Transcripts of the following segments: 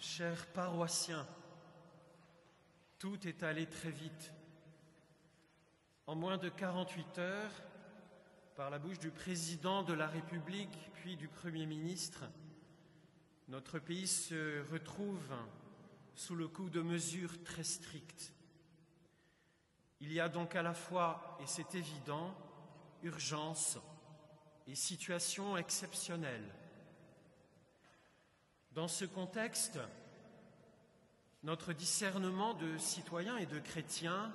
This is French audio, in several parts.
Chers paroissiens, tout est allé très vite. En moins de 48 heures, par la bouche du président de la République puis du Premier ministre, notre pays se retrouve sous le coup de mesures très strictes. Il y a donc à la fois, et c'est évident, urgence et situation exceptionnelle. Dans ce contexte, notre discernement de citoyens et de chrétiens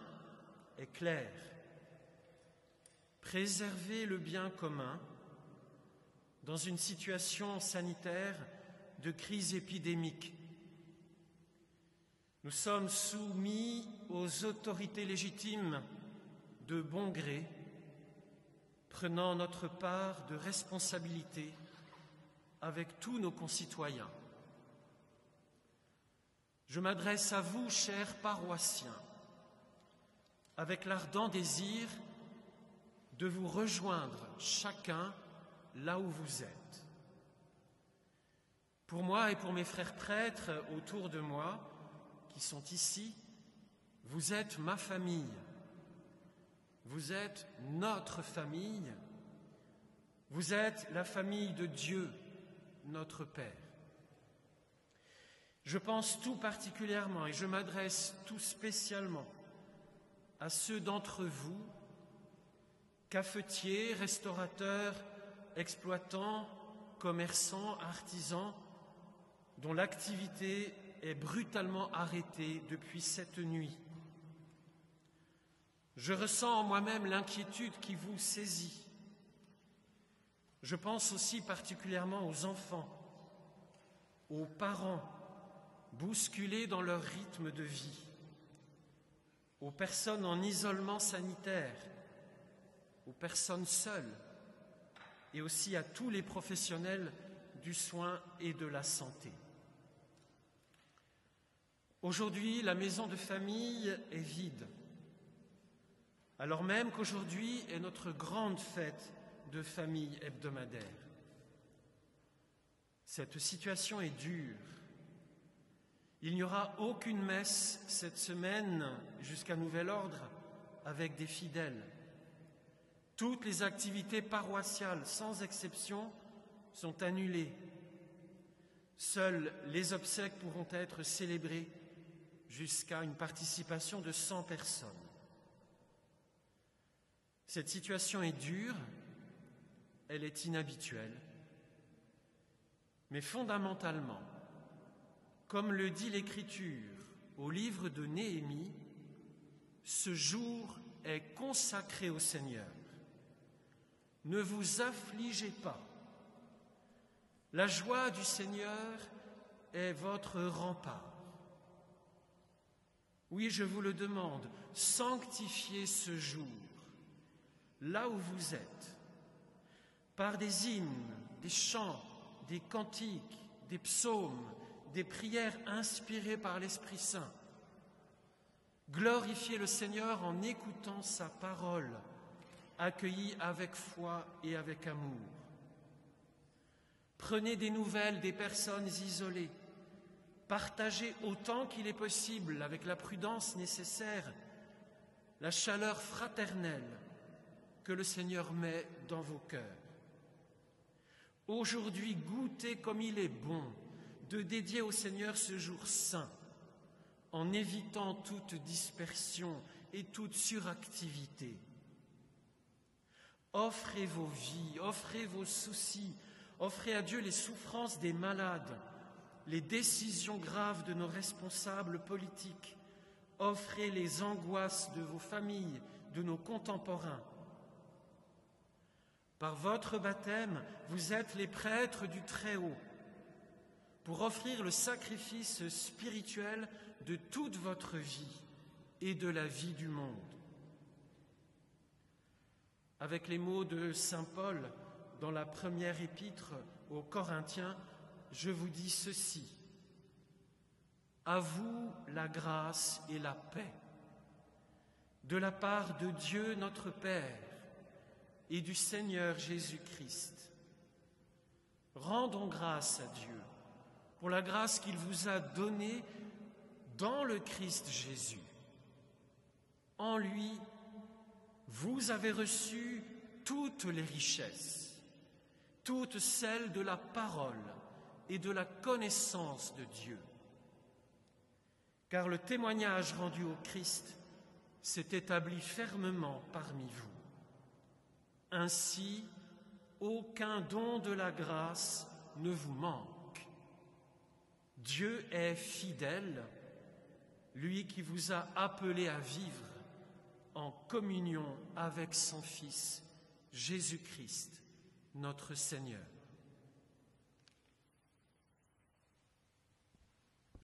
est clair. Préserver le bien commun dans une situation sanitaire de crise épidémique. Nous sommes soumis aux autorités légitimes de bon gré, prenant notre part de responsabilité avec tous nos concitoyens. Je m'adresse à vous, chers paroissiens, avec l'ardent désir de vous rejoindre chacun là où vous êtes. Pour moi et pour mes frères prêtres autour de moi, qui sont ici, vous êtes ma famille, vous êtes notre famille, vous êtes la famille de Dieu, notre Père. Je pense tout particulièrement et je m'adresse tout spécialement à ceux d'entre vous, cafetiers, restaurateurs, exploitants, commerçants, artisans, dont l'activité est brutalement arrêtée depuis cette nuit. Je ressens en moi-même l'inquiétude qui vous saisit. Je pense aussi particulièrement aux enfants, aux parents, bousculés dans leur rythme de vie, aux personnes en isolement sanitaire, aux personnes seules et aussi à tous les professionnels du soin et de la santé. Aujourd'hui, la maison de famille est vide, alors même qu'aujourd'hui est notre grande fête de famille hebdomadaire. Cette situation est dure. Il n'y aura aucune messe cette semaine jusqu'à nouvel ordre avec des fidèles. Toutes les activités paroissiales, sans exception, sont annulées. Seules les obsèques pourront être célébrées jusqu'à une participation de 100 personnes. Cette situation est dure, elle est inhabituelle, mais fondamentalement, comme le dit l'Écriture au livre de Néhémie, ce jour est consacré au Seigneur. Ne vous affligez pas. La joie du Seigneur est votre rempart. Oui, je vous le demande, sanctifiez ce jour, là où vous êtes, par des hymnes, des chants, des cantiques, des psaumes, des prières inspirées par l'Esprit Saint. Glorifiez le Seigneur en écoutant sa parole, accueillie avec foi et avec amour. Prenez des nouvelles des personnes isolées. Partagez autant qu'il est possible, avec la prudence nécessaire, la chaleur fraternelle que le Seigneur met dans vos cœurs. Aujourd'hui, goûtez comme il est bon de dédier au Seigneur ce jour saint, en évitant toute dispersion et toute suractivité. Offrez vos vies, offrez vos soucis, offrez à Dieu les souffrances des malades, les décisions graves de nos responsables politiques, offrez les angoisses de vos familles, de nos contemporains. Par votre baptême, vous êtes les prêtres du Très-Haut, pour offrir le sacrifice spirituel de toute votre vie et de la vie du monde. Avec les mots de saint Paul dans la première épître aux Corinthiens, je vous dis ceci. À vous la grâce et la paix, de la part de Dieu notre Père et du Seigneur Jésus-Christ. Rendons grâce à Dieu pour la grâce qu'il vous a donnée dans le Christ Jésus. En lui, vous avez reçu toutes les richesses, toutes celles de la parole et de la connaissance de Dieu. Car le témoignage rendu au Christ s'est établi fermement parmi vous. Ainsi, aucun don de la grâce ne vous manque. Dieu est fidèle, lui qui vous a appelé à vivre en communion avec son Fils, Jésus-Christ, notre Seigneur.